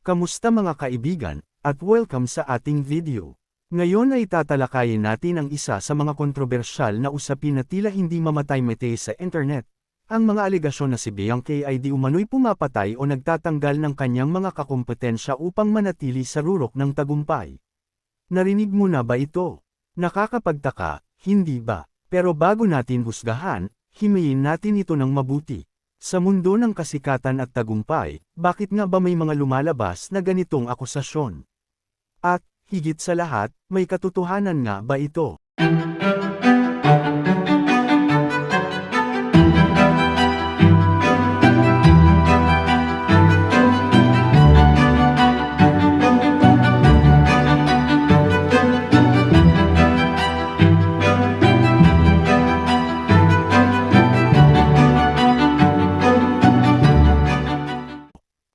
Kamusta mga kaibigan, at welcome sa ating video. Ngayon ay tatalakayin natin ang isa sa mga kontrobersyal na usapin na tila hindi mamatay-matay sa internet. Ang mga alegasyon na si Bianca ay di umano'y pumapatay o nagtatanggal ng kanyang mga kakumpetensya upang manatili sa rurok ng tagumpay. Narinig mo na ba ito? Nakakapagtaka, hindi ba? Pero bago natin husgahan, himayin natin ito ng mabuti. Sa mundo ng kasikatan at tagumpay, bakit nga ba may mga lumalabas na ganitong akusasyon? At, higit sa lahat, may katotohanan nga ba ito?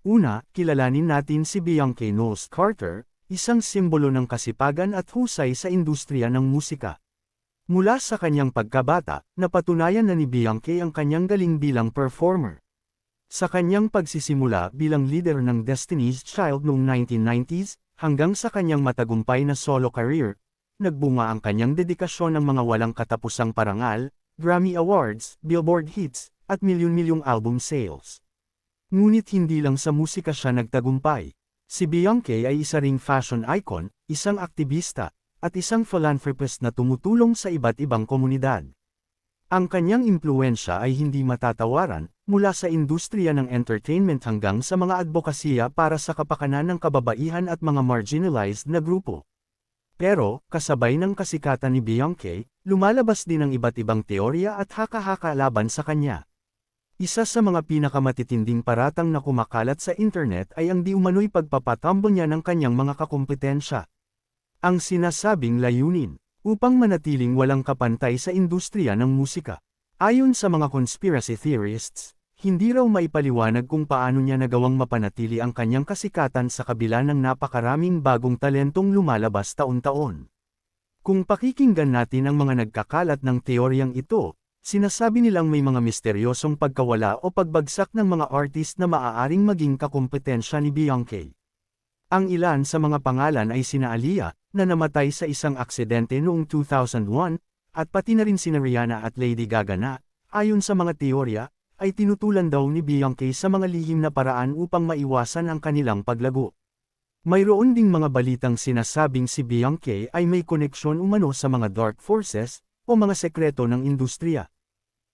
Una, kilalanin natin si Bianca Knowles Carter, isang simbolo ng kasipagan at husay sa industriya ng musika. Mula sa kanyang pagkabata, napatunayan na ni Bianca ang kanyang galing bilang performer. Sa kanyang pagsisimula bilang leader ng Destiny's Child noong 1990s, hanggang sa kanyang matagumpay na solo career, nagbunga ang kanyang dedikasyon ng mga walang katapusang parangal, Grammy Awards, Billboard hits, at milyon-milyong album sales. Ngunit hindi lang sa musika siya nagtagumpay. Si Bianca ay isa ring fashion icon, isang aktivista, at isang philanthropist na tumutulong sa iba't ibang komunidad. Ang kanyang impluwensya ay hindi matatawaran, mula sa industriya ng entertainment hanggang sa mga advokasya para sa kapakanan ng kababaihan at mga marginalized na grupo. Pero, kasabay ng kasikatan ni Bianca, lumalabas din ang iba't ibang teorya at haka-haka laban sa kanya. Isa sa mga pinakamatitinding paratang na kumakalat sa internet ay ang di umano'y pagpapatumble niya ng kanyang mga kakumpetensya. Ang sinasabing layunin, upang manatiling walang kapantay sa industriya ng musika. Ayon sa mga conspiracy theorists, hindi raw maipaliwanag kung paano niya nagawang mapanatili ang kanyang kasikatan sa kabila ng napakaraming bagong talentong lumalabas taon-taon. Kung pakikinggan natin ang mga nagkakalat ng teoryang ito, sinasabi nilang may mga misteryosong pagkawala o pagbagsak ng mga artist na maaaring maging kakumpetensya ni Bianca. Ang ilan sa mga pangalan ay sina Aaliyah, na namatay sa isang aksidente noong 2001, at pati na rin sina Rihanna at Lady Gaga na, ayon sa mga teorya, ay tinutulan daw ni Bianca sa mga lihim na paraan upang maiwasan ang kanilang paglago. Mayroon ding mga balitang sinasabing si Bianca ay may koneksyon umano sa mga dark forces, o mga sekreto ng industriya.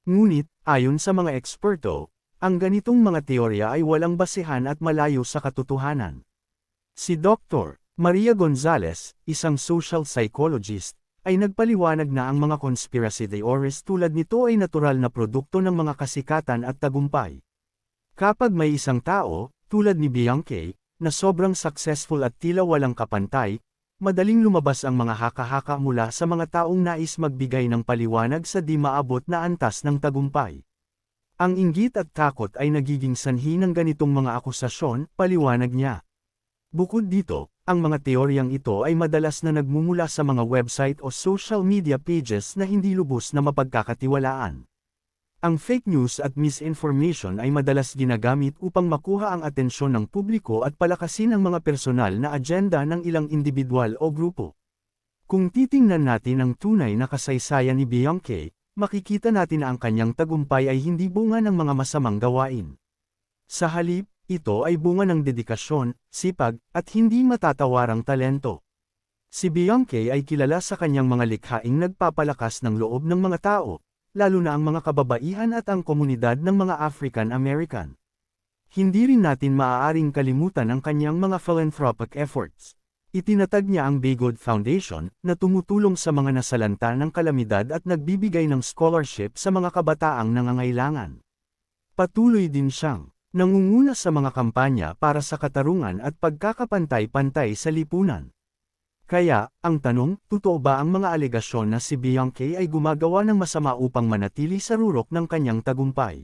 Ngunit, ayon sa mga eksperto, ang ganitong mga teorya ay walang basehan at malayo sa katotohanan. Si Dr. Maria Gonzalez, isang social psychologist, ay nagpaliwanag na ang mga conspiracy theorists tulad nito ay natural na produkto ng mga kasikatan at tagumpay. Kapag may isang tao, tulad ni Bianca, na sobrang successful at tila walang kapantay, madaling lumabas ang mga haka-haka mula sa mga taong nais magbigay ng paliwanag sa di maabot na antas ng tagumpay. Ang inggit at takot ay nagiging sanhi ng ganitong mga akusasyon, paliwanag niya. Bukod dito, ang mga teoryang ito ay madalas na nagmumula sa mga website o social media pages na hindi lubos na mapagkakatiwalaan. Ang fake news at misinformation ay madalas ginagamit upang makuha ang atensyon ng publiko at palakasin ang mga personal na agenda ng ilang individual o grupo. Kung titingnan natin ang tunay na kasaysayan ni Bianca, makikita natin na ang kanyang tagumpay ay hindi bunga ng mga masamang gawain. Sa halip, ito ay bunga ng dedikasyon, sipag, at hindi matatawarang talento. Si Bianca ay kilala sa kanyang mga likhaing nagpapalakas ng loob ng mga tao, lalo na ang mga kababaihan at ang komunidad ng mga African American. Hindi rin natin maaaring kalimutan ang kanyang mga philanthropic efforts. Itinatag niya ang Baygood Foundation, na tumutulong sa mga nasalanta ng kalamidad at nagbibigay ng scholarship sa mga kabataang nangangailangan. Patuloy din siyang nangunguna sa mga kampanya para sa katarungan at pagkakapantay-pantay sa lipunan. Kaya, ang tanong, totoo ba ang mga alegasyon na si Bianca ay gumagawa ng masama upang manatili sa rurok ng kanyang tagumpay?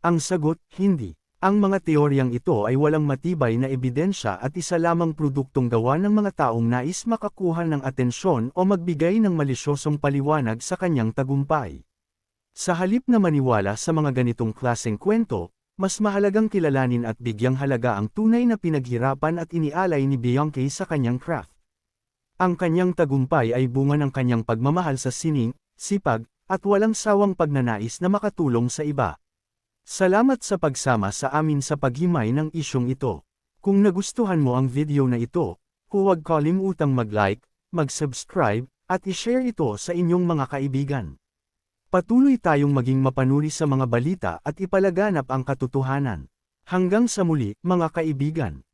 Ang sagot, hindi. Ang mga teoryang ito ay walang matibay na ebidensya at isa lamang produktong gawa ng mga taong nais makakuha ng atensyon o magbigay ng malisyosong paliwanag sa kanyang tagumpay. Sa halip na maniwala sa mga ganitong klaseng kwento, Mas mahalagang kilalanin at bigyang halaga ang tunay na pinaghirapan at inialay ni Beyonce sa kanyang craft. Ang kanyang tagumpay ay bunga ng kanyang pagmamahal sa sining, sipag, at walang sawang pagnanais na makatulong sa iba. Salamat sa pagsama sa amin sa paghimay ng isyong ito. Kung nagustuhan mo ang video na ito, huwag kalimutang mag-like, mag-subscribe, at i-share ito sa inyong mga kaibigan. Patuloy tayong maging mapanuri sa mga balita at ipalaganap ang katotohanan. Hanggang sa muli, mga kaibigan.